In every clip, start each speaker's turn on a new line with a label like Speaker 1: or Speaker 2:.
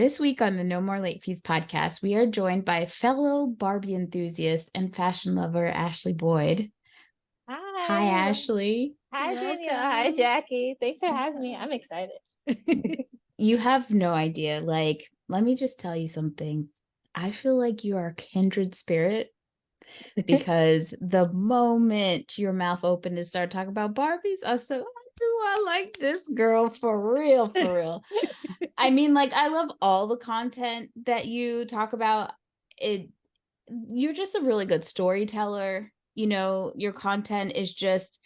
Speaker 1: This week on the No More Late Fees podcast, we are joined by fellow Barbie enthusiast and fashion lover, Ashley Boyd. Hi,
Speaker 2: Hi.
Speaker 1: Ashley.
Speaker 2: Hi, Danielle. Hi, Jackie. Thanks for having me. I'm excited.
Speaker 1: You have no idea. Like, let me just tell you something. I feel like you are a kindred spirit because the moment your mouth opened and started talking about Barbies, I said, I like this girl for real, for real. I mean, like, I love all the content that you talk about. You're just a really good storyteller. You know, your content is just,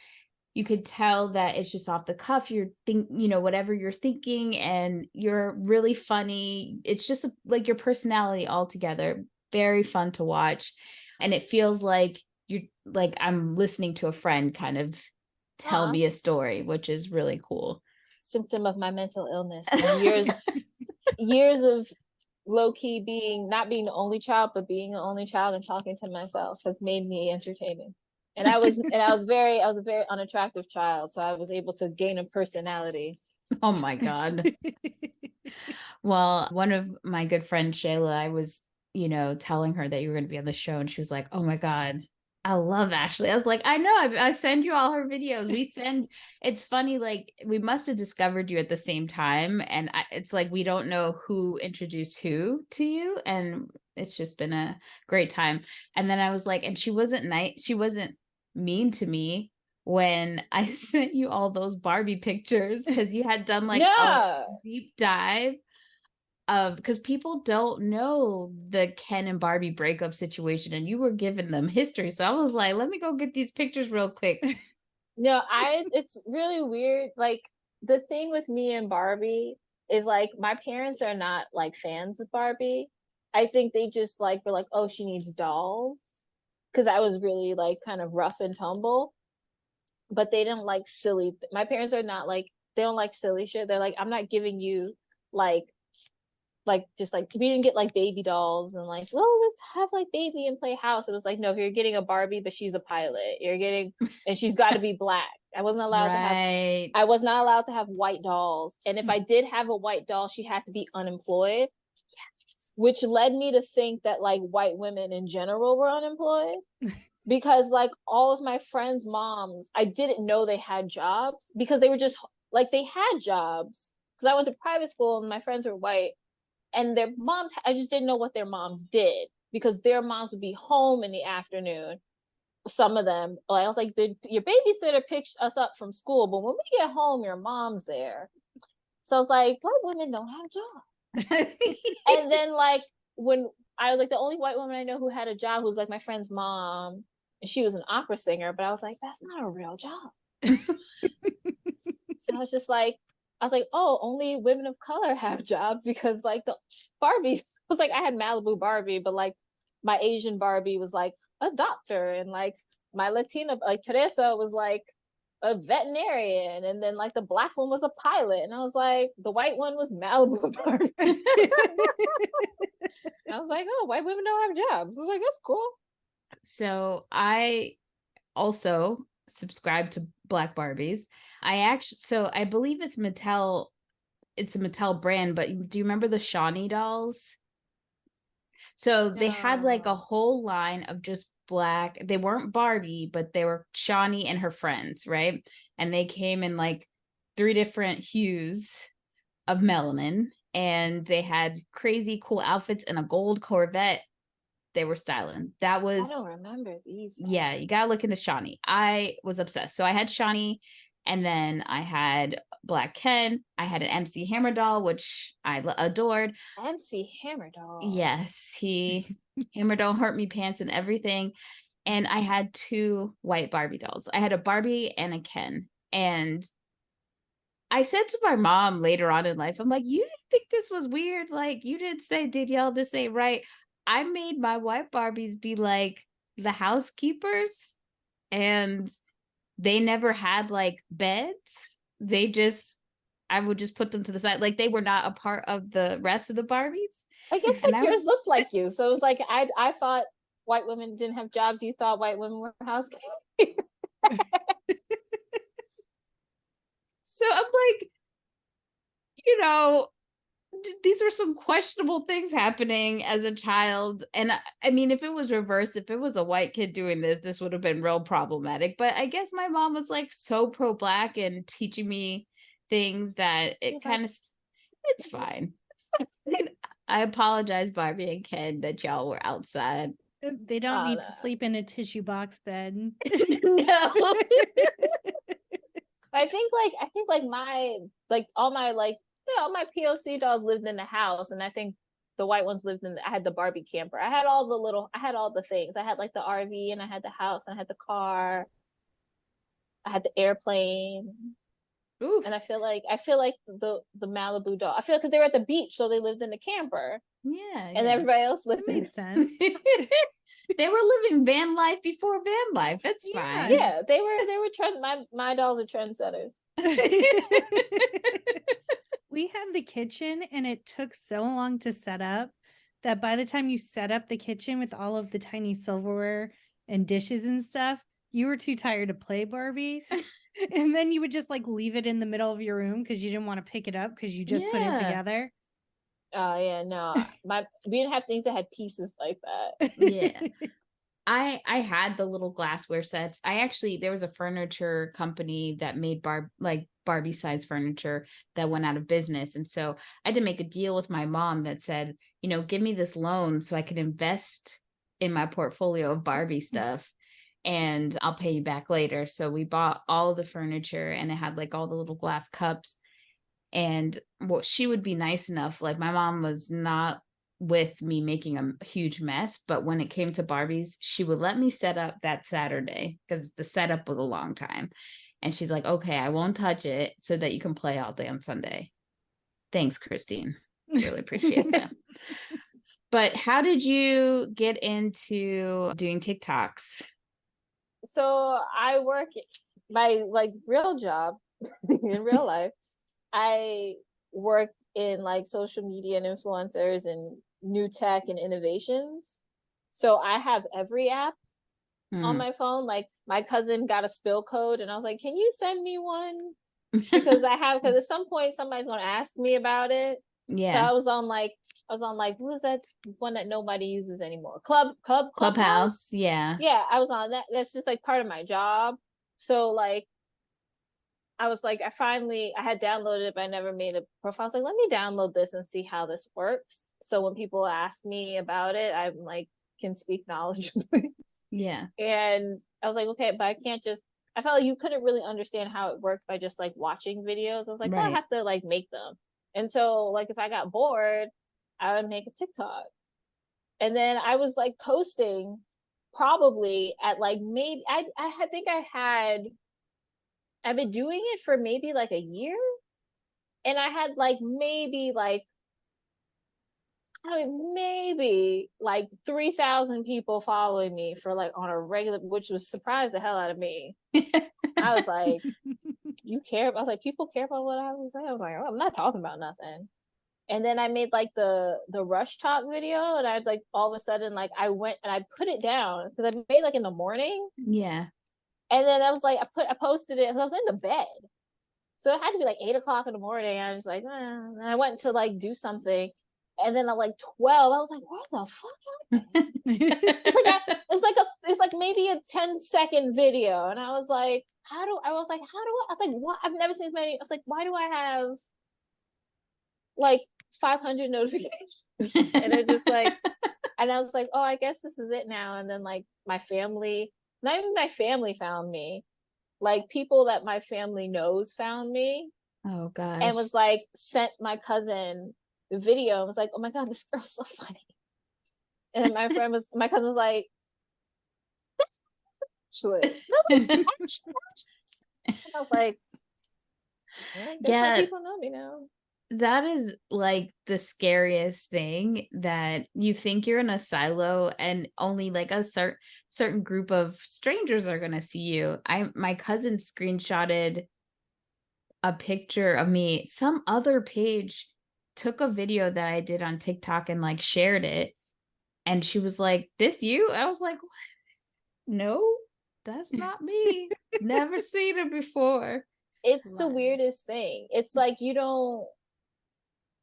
Speaker 1: you could tell that it's just off the cuff. Whatever you're thinking, and you're really funny. It's just like your personality altogether. Very fun to watch. And it feels like you're like, I'm listening to a friend kind of tell me a story, which is really cool.
Speaker 2: Symptom of my mental illness. Years of low-key not being the only child, but being the only child and talking to myself has made me entertaining. And I was a very unattractive child, so I was able to gain a personality.
Speaker 1: Oh my God. Well, one of my good friends, Shayla, I was, telling her that you were going to be on the show, and she was like, oh my God, I love Ashley. I was like, I know, I send you all her videos. It's funny, like, we must have discovered you at the same time. And it's like, we don't know who introduced who to you. And it's just been a great time. And then I was like, and she wasn't nice. She wasn't mean to me when I sent you all those Barbie pictures, because you had done like a deep dive because people don't know the Ken and Barbie breakup situation, and you were giving them history. So I was like, let me go get these pictures real quick.
Speaker 2: No, it's really weird. Like, the thing with me and Barbie is, like, my parents are not like fans of Barbie. I think they just were like, oh, she needs dolls, because I was really like kind of rough and tumble. But they didn't like silly. My parents are not like, they don't like silly shit. They're like, I'm not giving you like just like, we didn't get like baby dolls and like, well, let's have like baby and play house. It was like, no, if you're getting a Barbie, but she's a pilot, and she's got to be black. I was not allowed to have white dolls. And if I did have a white doll, she had to be unemployed, which led me to think that like white women in general were unemployed. Because like all of my friends' moms, I didn't know they had jobs, because they were just like, they had jobs because I went to private school and my friends were white, and their moms, I just didn't know what their moms did, because their moms would be home in the afternoon. Some of them, like, I was like, your babysitter picks us up from school, but when we get home, your mom's there. So I was like, white women don't have jobs. And then like, when I like, the only white woman I know who had a job was like my friend's mom, and she was an opera singer, but I was like, that's not a real job. So I was like, oh, only women of color have jobs, because like the Barbies was like, I had Malibu Barbie, but like my Asian Barbie was like a doctor, and like my Latina, like Teresa, was like a veterinarian, and then like the black one was a pilot, and I was like, the white one was Malibu Barbie. I was like, oh, white women don't have jobs. I was like, that's cool.
Speaker 1: So I also subscribe to Black Barbies. I believe it's Mattel. It's a Mattel brand, but do you remember the Shawnee dolls? So they had like a whole line of just black. They weren't Barbie, but they were Shawnee and her friends, right? And they came in like 3 different hues of melanin, and they had crazy cool outfits and a gold Corvette. They were styling. I
Speaker 2: don't remember these.
Speaker 1: Yeah, you gotta look into Shawnee. I was obsessed. So I had Shawnee, and then I had Black Ken. I had an MC Hammer doll, which I adored.
Speaker 2: MC Hammer doll.
Speaker 1: Yes, Hammer doll hurt me pants and everything. And I had 2 white Barbie dolls. I had a Barbie and a Ken. And I said to my mom later on in life, I'm like, you didn't think this was weird? Like, you didn't say, Danielle, this ain't right. I made my white Barbies be like the housekeepers, and they never had like beds. I would just put them to the side. Like, they were not a part of the rest of the Barbies.
Speaker 2: I guess like yours looked like you. So it was like, I thought white women didn't have jobs. You thought white women were housekeepers.
Speaker 1: So I'm like, these are some questionable things happening as a child. And I mean, if it was reversed, if it was a white kid doing this would have been real problematic. But I guess my mom was like so pro-black and teaching me things that it
Speaker 2: He's like,
Speaker 1: kind of, it's fine. It's fine. I apologize, Barbie and Ken, that y'all were outside.
Speaker 3: They don't
Speaker 2: oh,
Speaker 3: need
Speaker 2: no.
Speaker 3: to sleep in a tissue box bed.
Speaker 1: No.
Speaker 2: I think my like all my like all my POC dolls lived in the house, and I think the white ones lived in. I had the Barbie camper. I had all the things. I had like the RV, and I had the house, and I had the car. I had the airplane.
Speaker 1: Oof.
Speaker 2: And I feel like the Malibu doll. I feel because they were at the beach, so they lived in the camper.
Speaker 1: Yeah.
Speaker 2: And everybody else lived
Speaker 3: That
Speaker 2: in
Speaker 3: makes sense.
Speaker 1: They were living van life before van life. It's fine.
Speaker 2: Yeah, they were trend. My dolls are trendsetters.
Speaker 3: We had the kitchen and it took so long to set up that by the time you set up the kitchen with all of the tiny silverware and dishes and stuff, you were too tired to play Barbies. And then you would just like leave it in the middle of your room because you didn't want to pick it up because you just put it together.
Speaker 2: Oh yeah, no. We didn't have things that had pieces like that.
Speaker 1: Yeah. I had the little glassware sets. There was a furniture company that made Barbie size furniture that went out of business. And so I had to make a deal with my mom that said, give me this loan so I can invest in my portfolio of Barbie stuff and I'll pay you back later. So we bought all of the furniture and it had like all the little glass cups. And she would be nice enough. Like my mom was not with me making a huge mess, but when it came to Barbies, she would let me set up that Saturday because the setup was a long time. And she's like, okay, I won't touch it so that you can play all day on Sunday. Thanks, Christine. Really appreciate that. But how did you get into doing TikToks?
Speaker 2: So I work my like real job in real life. I work in like social media and influencers and new tech and innovations. So I have every app on my phone. Like my cousin got a spill code and I was like, can you send me one? Because at some point somebody's gonna ask me about it.
Speaker 1: Yeah.
Speaker 2: So I was on like what was that one that nobody uses anymore? Clubhouse.
Speaker 1: Yeah.
Speaker 2: Yeah, I was on that. That's just like part of my job. So like I was like, I had downloaded it, but I never made a profile. I was like, let me download this and see how this works. So when people ask me about it, I'm like, can speak knowledgeably.
Speaker 1: Yeah.
Speaker 2: And I was like, okay, but I felt like you couldn't really understand how it worked by just like watching videos. I was like, I have to like make them. And so like, if I got bored, I would make a TikTok. And then I was like posting probably at like maybe, I think I've been doing it for maybe like a year. And I had like maybe 3,000 people following me for like on a regular, which was surprised the hell out of me. I was like, you care? I was like, people care about what I was saying. I was like, oh, I'm not talking about nothing. And then I made like the rush talk video, and I like all of a sudden like I went and I put it down because I made like in the morning.
Speaker 1: Yeah.
Speaker 2: And then I was like, I posted it. I was in the bed, so it had to be like 8 o'clock in the morning. I was like, and I went to like do something, and then at like 12, I was like, what the fuck happened? It's like maybe a 10-second video, and I was like, I was like, what? I've never seen as many. I was like, why do I have like 500 notifications? And it just like, and I was like, oh, I guess this is it now. And then like my family, not even my family found me, like people that my family knows found me.
Speaker 1: Oh gosh.
Speaker 2: And was like sent my cousin the video and was like, oh my god, this girl's so funny. And my cousin was like, that's actually I was like, yeah, people know me now.
Speaker 1: That is like the scariest thing, that you think you're in a silo and only like a certain group of strangers are going to see you. My cousin screenshotted a picture of me. Some other page took a video that I did on TikTok and like shared it. And she was like, this you? I was like, what? No, that's not me. Never seen it before.
Speaker 2: It's the weirdest thing. It's like you don't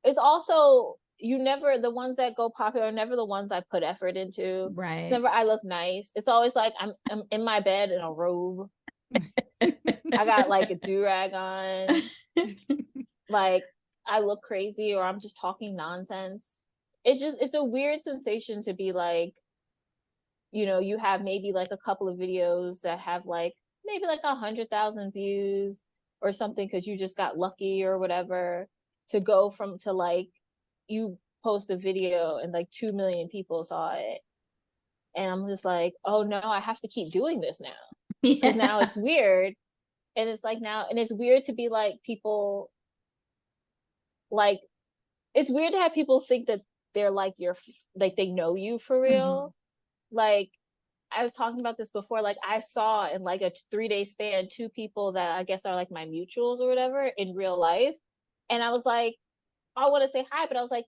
Speaker 2: it's also the ones that go popular are never the ones I put effort into.
Speaker 1: Right.
Speaker 2: It's never I look nice. It's always like I'm in my bed in a robe. I got like a do-rag on. Like I look crazy or I'm just talking nonsense. It's a weird sensation to be like, you have maybe like a couple of videos that have like maybe like 100,000 views or something because you just got lucky or whatever, to go from to like you post a video and like 2 million people saw it, and I'm just like, oh no, I have to keep doing this now because now it's weird. And it's like now, and it's weird to be like people, like it's weird to have people think that they're like like they know you for real. Like I was talking about this before, like I saw in like a 3-day span 2 people that I guess are like my mutuals or whatever in real life, and I was like, I want to say hi, but I was like,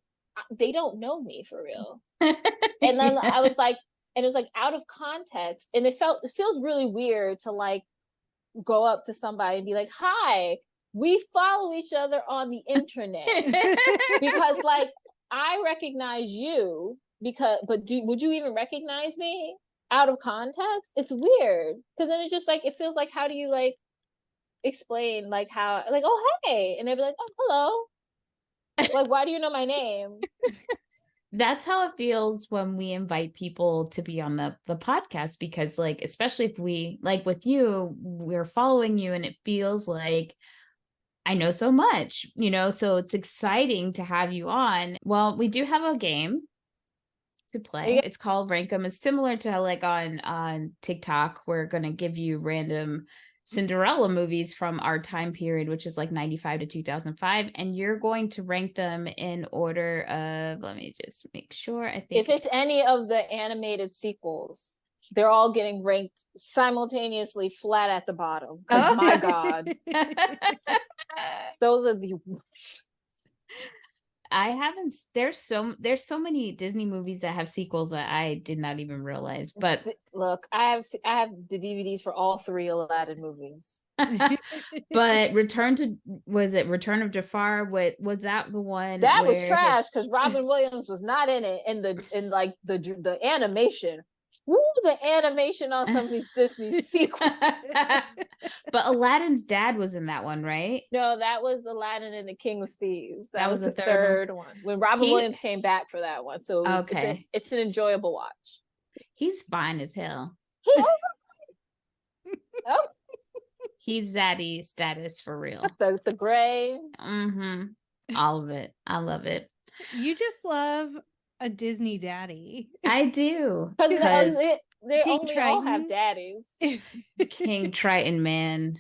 Speaker 2: they don't know me for real. And then I was like, and it was like out of context, and it feels really weird to like go up to somebody and be like, hi, we follow each other on the internet. Because like I recognize you, but would you even recognize me out of context? It's weird because then it just like it feels like, how do you like explain like how like, oh hey, and they'd be like, oh hello, like why do you know my name?
Speaker 1: That's how it feels when we invite people to be on the podcast, because like, especially if we, like with you, we're following you and it feels like I know so much, so it's exciting to have you on. Well, we do have a game to play. It's called Rank 'em. It's similar to how, like on TikTok, we're going to give you random Cinderella movies from our time period, which is like 95 to 2005, and you're going to rank them in order of, let me just make sure. I think
Speaker 2: if it's any of the animated sequels, they're all getting ranked simultaneously flat at the bottom because my god, those are the worst.
Speaker 1: I haven't. There's so many Disney movies that have sequels that I did not even realize. But
Speaker 2: look, I have the DVDs for all 3 Aladdin movies.
Speaker 1: But Return of Jafar? What was that, the one
Speaker 2: that was trash because Robin Williams was not in it, and the animation. Woo, the animation on some of these Disney sequels.
Speaker 1: But Aladdin's dad was in that one, right?
Speaker 2: No, that was Aladdin and the King of Thieves. That was the
Speaker 1: third
Speaker 2: one when Robin Williams came back for that one. So it's an enjoyable watch.
Speaker 1: He's fine as hell.
Speaker 2: Oh.
Speaker 1: He's zaddy status for real.
Speaker 2: The gray.
Speaker 1: All of it. I love it.
Speaker 3: You just love a Disney daddy.
Speaker 1: I do.
Speaker 2: Because they
Speaker 3: King
Speaker 2: only
Speaker 3: Triton.
Speaker 2: all have daddies.
Speaker 1: King Triton, man.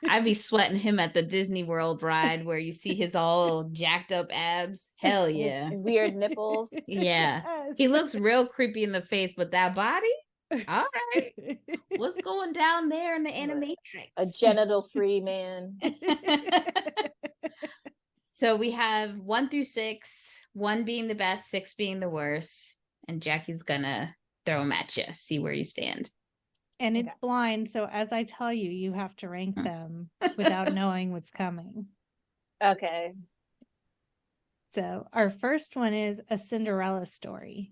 Speaker 1: I'd be sweating him at the Disney World ride where you see his all jacked up abs. Hell yeah.
Speaker 2: His weird nipples.
Speaker 1: Yeah. Yes. He looks real creepy in the face, but that body? All right. What's going down there in the animatrix?
Speaker 2: A genital-free man.
Speaker 1: So we have 1 through 6, 1 being the best, 6 being the worst. And Jackie's gonna throw them at you, see where you stand.
Speaker 3: And it's blind, so as I tell you, you have to rank them without knowing what's coming.
Speaker 2: Okay.
Speaker 3: So our first one is A Cinderella Story.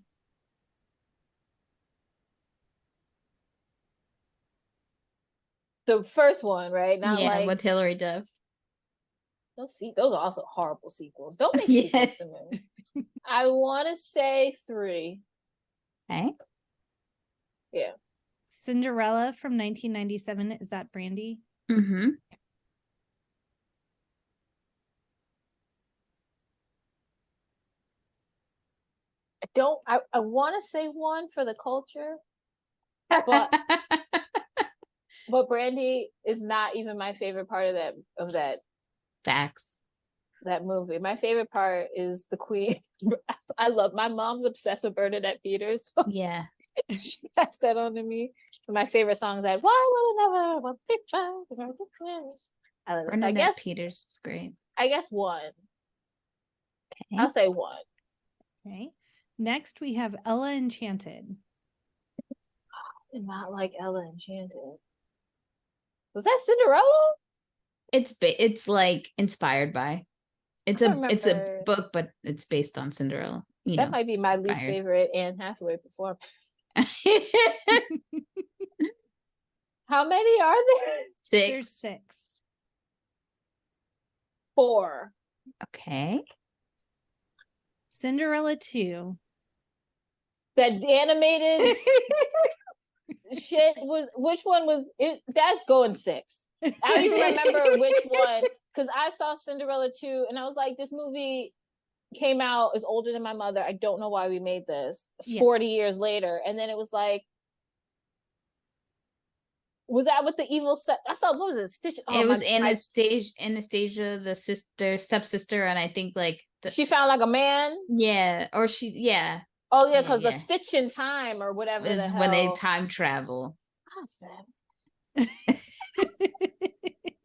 Speaker 2: The first one, right? Not like
Speaker 1: with Hilary Duff.
Speaker 2: Those are also horrible sequels. Don't make sequels to me. I want to say 3.
Speaker 1: Okay.
Speaker 2: Yeah.
Speaker 3: Cinderella from 1997. Is that Brandy?
Speaker 1: Mm-hmm.
Speaker 2: I want to say 1 for the culture, but but Brandy is not even my favorite part of that.
Speaker 1: Facts.
Speaker 2: That movie. My favorite part is the Queen. My mom's obsessed with Bernadette Peters.
Speaker 1: Yeah.
Speaker 2: She passed that on to me. My favorite song is that Why Will Never Want to Be Found? I love it. So I guess
Speaker 1: Peters is great.
Speaker 2: I guess 1.
Speaker 1: Okay.
Speaker 2: I'll say 1.
Speaker 3: Okay. Next we have Ella Enchanted.
Speaker 2: I did not like Ella Enchanted. Was that Cinderella?
Speaker 1: It's like inspired by. It's
Speaker 2: I
Speaker 1: a
Speaker 2: remember
Speaker 1: book, but it's based on Cinderella.
Speaker 2: that might be my least
Speaker 1: inspired.
Speaker 2: favorite Anne Hathaway performance. How many are there?
Speaker 3: There's
Speaker 1: 6.
Speaker 3: 6.
Speaker 2: 4.
Speaker 1: Okay.
Speaker 3: Cinderella 2.
Speaker 2: That animated shit was, which one was it? That's going 6. I don't even remember which one, because I saw Cinderella 2 and I was like, this movie came out, is older than my mother. I don't know why we made this 40 years later. And then it was like, was that with the evil set? I saw, what was it? Stitch. Oh,
Speaker 1: it was Anastasia, the stepsister, and I think like
Speaker 2: she found like a man.
Speaker 1: Yeah, or
Speaker 2: Oh yeah, because the Stitch in Time or whatever
Speaker 1: is
Speaker 2: the hell.
Speaker 1: when they time travel.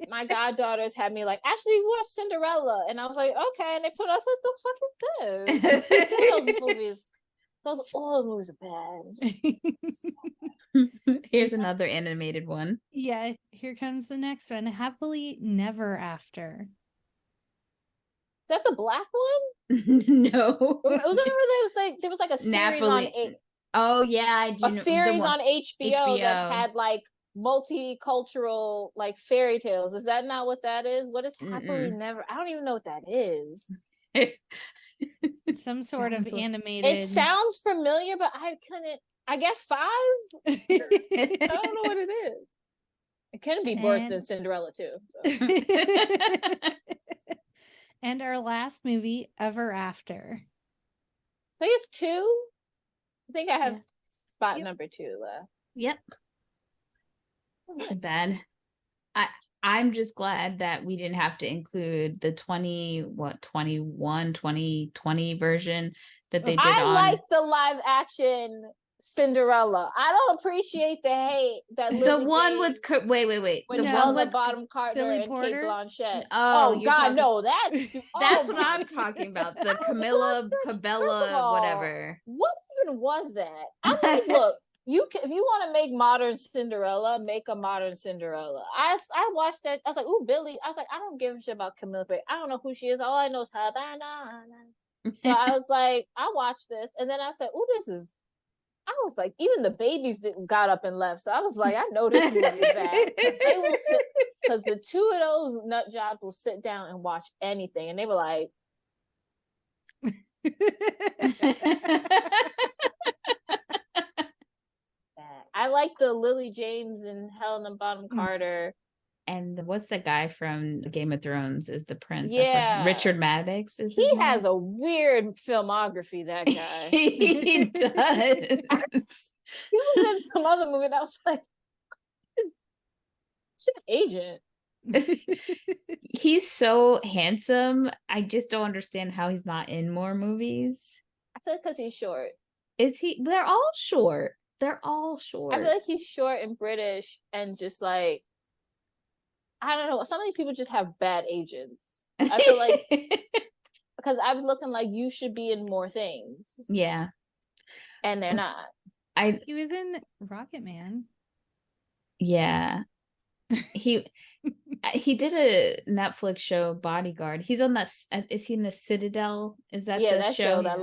Speaker 2: My goddaughters had me like, Ashley, watch Cinderella, and I was like, okay. And they put us like, the fuck is this? All those movies are
Speaker 1: bad. Here's another animated one.
Speaker 3: Yeah, here comes the next one. Happily Never After.
Speaker 2: Is that the black one?
Speaker 1: No.
Speaker 2: It was there was like a series on
Speaker 1: Oh yeah, I do.
Speaker 2: A series on HBO that had like multicultural like fairy tales. Is that not what that is? What is Happily Never? I don't even know what that is.
Speaker 3: Some sort of animated.
Speaker 2: It sounds familiar, but I couldn't. I guess 5. I don't know what it is. It couldn't be worse than Cinderella too. So.
Speaker 3: And our last movie, Ever After.
Speaker 2: So I guess 2. I think I have spot number 2 left.
Speaker 1: Yep. Not too bad. I'm just glad that we didn't have to include the 2020 version that they did
Speaker 2: I like the live action Cinderella. I don't appreciate the hate that
Speaker 1: the one with wait.
Speaker 2: The one with Bottom Carter and Kate Blanchett.
Speaker 1: Oh
Speaker 2: God, no, that's
Speaker 1: what I'm talking about. The Cabela, whatever.
Speaker 2: What even was that? I'm like, look, if you want to make modern Cinderella, make a modern Cinderella. I watched that. I was like, ooh, Billy. I was like, I don't give a shit about Camilla. I don't know who she is. All I know is Havana. So I was like, I watched this, and then I said, ooh, this is. I was like, even the babies got up and left. So I was like, I know this movie is bad, because the 2 of those nut jobs will sit down and watch anything, and they were like. I like the Lily James and Helena Bonham Carter.
Speaker 1: And what's the guy from Game of Thrones is the prince?
Speaker 2: Yeah.
Speaker 1: Richard Maddox is
Speaker 2: He has a weird filmography, that guy.
Speaker 1: He does.
Speaker 2: He was in some other movie and I was like, he's an agent.
Speaker 1: He's so handsome. I just don't understand how he's not in more movies.
Speaker 2: I feel like because he's short.
Speaker 1: Is he? They're all short. I feel
Speaker 2: like he's short and British and just like, I don't know. Some of these people just have bad agents. I feel like because I'm looking like you should be in more things.
Speaker 1: Yeah.
Speaker 2: And they're not.
Speaker 3: He was in Rocket Man.
Speaker 1: Yeah. He did a Netflix show, Bodyguard. He's on that. Is he in the Citadel? Is that the show?
Speaker 2: That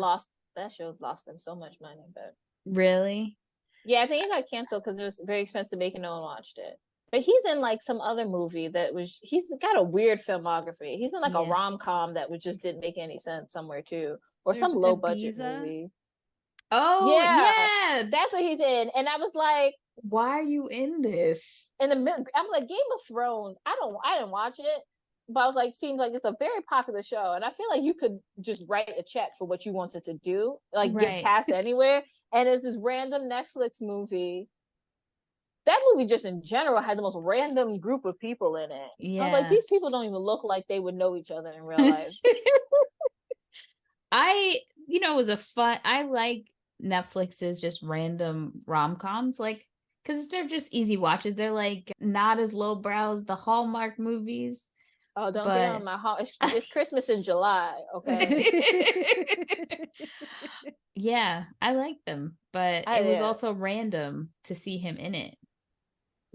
Speaker 2: show lost them so much money, but
Speaker 1: really?
Speaker 2: Yeah, I think it got canceled because it was very expensive to make and no one watched it. But he's in like some other movie he's got a weird filmography. He's in like a rom-com that just didn't make any sense somewhere too. Or some low budget movie.
Speaker 1: Oh yeah,
Speaker 2: that's what he's in. And I was like,
Speaker 1: why are you in this?
Speaker 2: I'm like, Game of Thrones. I didn't watch it, but I was like, seems like it's a very popular show, and I feel like you could just write a check for what you wanted to do, like get cast anywhere. And it's this random Netflix movie. That movie just in general had the most random group of people in it. Yeah. I was like, these people don't even look like they would know each other in real life.
Speaker 1: It was I like Netflix's just random rom-coms, like, because they're just easy watches. They're like not as lowbrow as the Hallmark movies.
Speaker 2: Oh, don't get on my heart. It's Christmas in July, okay?
Speaker 1: Yeah, I like them, but it was also random to see him in it.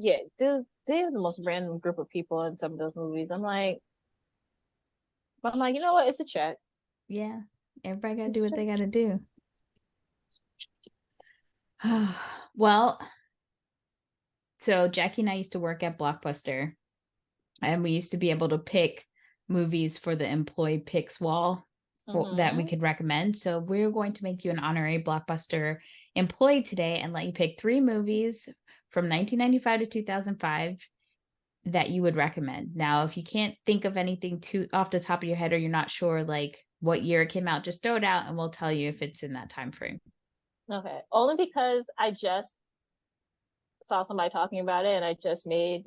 Speaker 2: Yeah, dude, they have the most random group of people in some of those movies. I'm like, But I'm like, you know what? It's a check.
Speaker 1: Yeah. Everybody gotta
Speaker 2: It's
Speaker 1: do
Speaker 2: a
Speaker 1: what they
Speaker 2: check.
Speaker 1: gotta do. Well, so Jackie and I used to work at Blockbuster, and we used to be able to pick movies for the employee picks wall that we
Speaker 2: Mm-hmm.
Speaker 1: could recommend. So we're going to make you an honorary Blockbuster employee today and let you pick 3 movies from 1995 to 2005 that you would recommend. Now, if you can't think of anything too off the top of your head, or you're not sure like what year it came out, just throw it out and we'll tell you if it's in that time frame.
Speaker 2: Okay. Only because I just saw somebody talking about it and I just made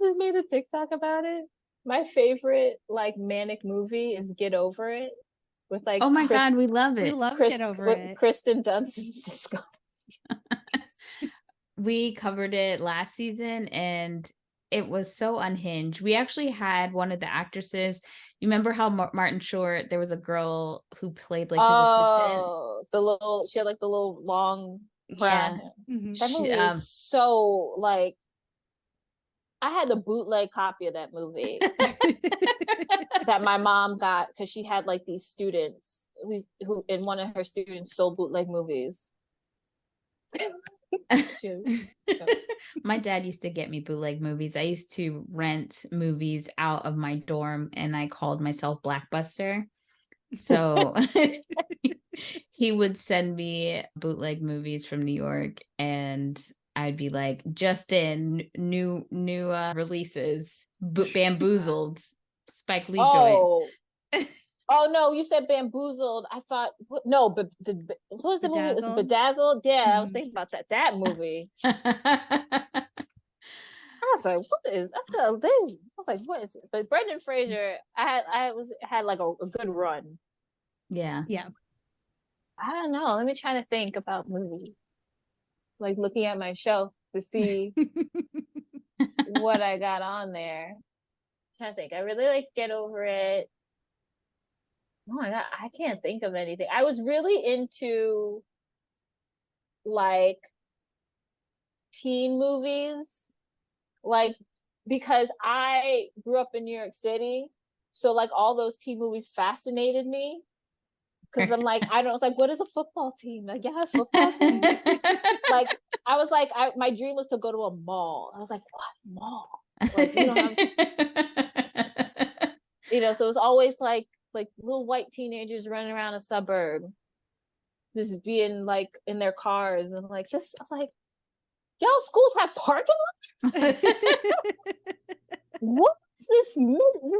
Speaker 2: a TikTok about it. My favorite like manic movie is Get Over It with like
Speaker 1: Oh my God, we love
Speaker 3: We
Speaker 1: it.
Speaker 3: love Get Over It.
Speaker 2: Kristen Dunst and Cisco.
Speaker 1: We covered it last season and it was so unhinged. We actually had one of the actresses. You remember how Martin Short, there was a girl who played like his assistant?
Speaker 2: Oh, she had like the little long
Speaker 1: Yeah.
Speaker 2: brown hair.
Speaker 3: Mhm.
Speaker 2: That movie is so like I had the bootleg copy of that movie that my mom got because she had like these students who and one of her students sold bootleg movies.
Speaker 1: My dad used to get me bootleg movies. I used to rent movies out of my dorm and I called myself Blackbuster. So he would send me bootleg movies from New York and I'd be like, just in new releases, Bamboozled, Spike Lee joint.
Speaker 2: Oh no, you said Bamboozled. I thought no, but what was the movie? Is it Bedazzled? Yeah, I was thinking about that movie. I was like, what is that's the thing? I was like, what is it? But Brendan Fraser, I had like a good run.
Speaker 1: Yeah.
Speaker 3: Yeah.
Speaker 2: I don't know. Let me try to think about movies. Like looking at my shelf to see what I got on there. I'm trying to think. I really like Get Over It. Oh my God, I can't think of anything. I was really into like teen movies, like because I grew up in New York City. So like all those teen movies fascinated me. Cause I'm like, I don't, it's like, what is a football team? Like, yeah, a football team. Like, I was like, my dream was to go to a mall. I was like, what mall? Like, we don't have, so it was always like little white teenagers running around a suburb, just being like in their cars and like this. I was like, y'all schools have parking lots? What's this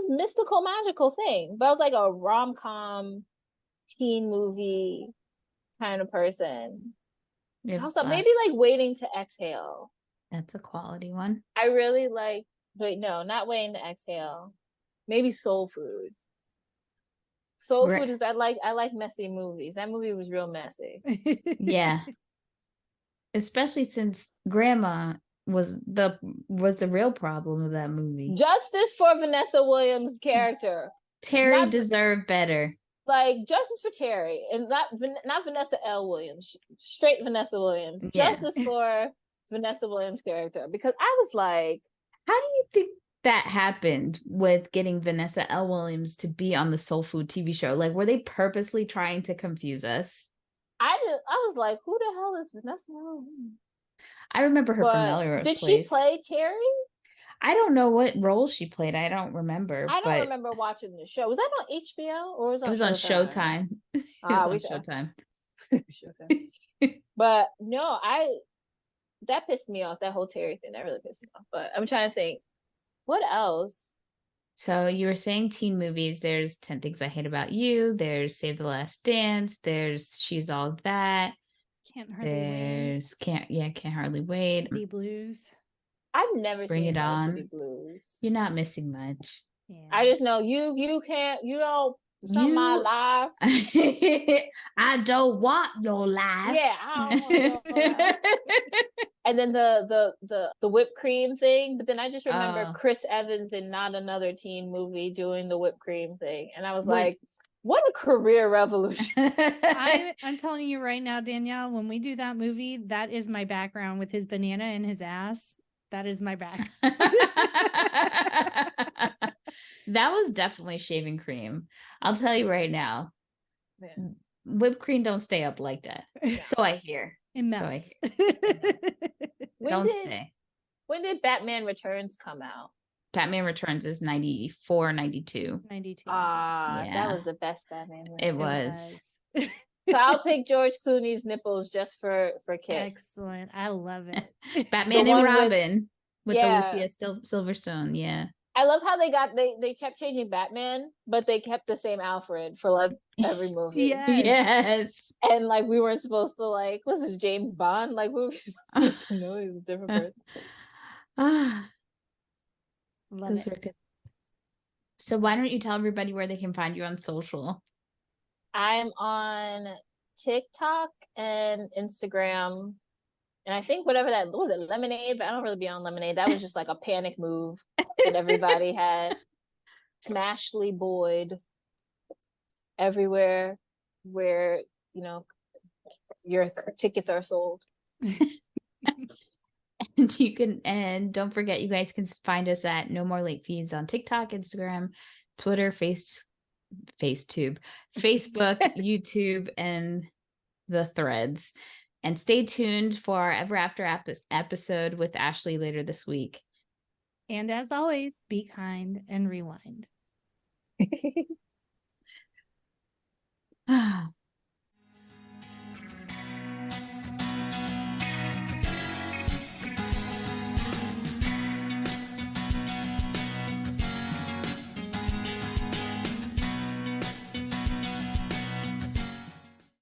Speaker 2: mystical magical thing? But I was like a rom-com teen movie kind of person. I was like, maybe like Waiting to Exhale.
Speaker 1: That's a quality one.
Speaker 2: I really like, wait, no, not Waiting to Exhale. Maybe Soul Food. Soul Food is I like messy movies. That movie was real messy.
Speaker 1: Yeah. Especially since grandma was the real problem of that movie.
Speaker 2: Justice for Vanessa Williams' character.
Speaker 1: Terry deserved better.
Speaker 2: Like justice for Terry and not Vanessa L. Williams. Straight Vanessa Williams.
Speaker 1: Yeah.
Speaker 2: Justice for Vanessa Williams' character. Because I was like,
Speaker 1: how do you think that happened with getting Vanessa L. Williams to be on the Soul Food TV show? Like, were they purposely trying to confuse us?
Speaker 2: I was like, who the hell is Vanessa Williams?
Speaker 1: I remember her from Melrose
Speaker 2: Did
Speaker 1: Place.
Speaker 2: she play Terry?
Speaker 1: I don't know what role she played. I don't remember.
Speaker 2: I don't remember watching the show. Was that on HBO or was
Speaker 1: it was on Showtime? It was on Showtime.
Speaker 2: But no, that pissed me off. That whole Terry thing, that really pissed me off. But I'm trying to think, what else?
Speaker 1: So you were saying teen movies. There's 10 Things I Hate About You. There's Save the Last Dance. There's She's All That.
Speaker 3: Can't Hardly Wait.
Speaker 1: Can't Hardly Wait.
Speaker 3: Varsity Blues.
Speaker 2: I've never
Speaker 1: Bring
Speaker 2: seen
Speaker 1: It
Speaker 2: Varsity
Speaker 1: On.
Speaker 2: Blues.
Speaker 1: You're not missing much.
Speaker 2: Yeah. I just know you can't, some of my life.
Speaker 1: I don't want your life.
Speaker 2: Yeah, I don't want your life. And then the whipped cream thing, but then I just remember Chris Evans in Not Another Teen Movie doing the whipped cream thing, and I was like, what a career revolution.
Speaker 3: I'm telling you right now, Danielle, when we do that movie, that is my background with his banana and his ass. That is my back.
Speaker 1: That was definitely shaving cream. I'll tell you right now.
Speaker 2: Yeah.
Speaker 1: Whipped cream don't stay up like that. So I hear.
Speaker 3: It
Speaker 1: So I
Speaker 3: melts.
Speaker 1: don't stay.
Speaker 2: When did Batman Returns come out?
Speaker 1: Batman Returns is 94, 92.
Speaker 3: 92.
Speaker 2: Ah,
Speaker 1: Yeah.
Speaker 2: that was the best Batman movie.
Speaker 1: It was.
Speaker 2: So I'll pick George Clooney's nipples just for kicks.
Speaker 3: Excellent. I love it.
Speaker 1: Batman
Speaker 2: The
Speaker 1: and
Speaker 2: one
Speaker 1: Robin with the
Speaker 2: yeah.
Speaker 1: Lucia Silverstone. Yeah.
Speaker 2: I love how they kept changing Batman, but they kept the same Alfred for like every movie.
Speaker 3: Yes.
Speaker 1: Yes.
Speaker 2: And like we weren't supposed to like, was this James Bond? Like we were supposed to know he's a different person.
Speaker 1: Ah,
Speaker 3: Love
Speaker 1: those
Speaker 3: it.
Speaker 1: were good. So why don't you tell everybody where they can find you on social?
Speaker 2: I'm on TikTok and Instagram. And I think whatever that was, it Lemonade, but I don't really be on Lemonade. That was just like a panic move that everybody had. Smashly Boyd everywhere where, you know, your tickets are sold.
Speaker 1: And you can, and don't forget, you guys can find us at No More Late Fees on TikTok, Instagram, Twitter, Facebook, YouTube, and the threads. And stay tuned for our Ever After episode with Ashley later this week.
Speaker 3: And as always, be kind and rewind.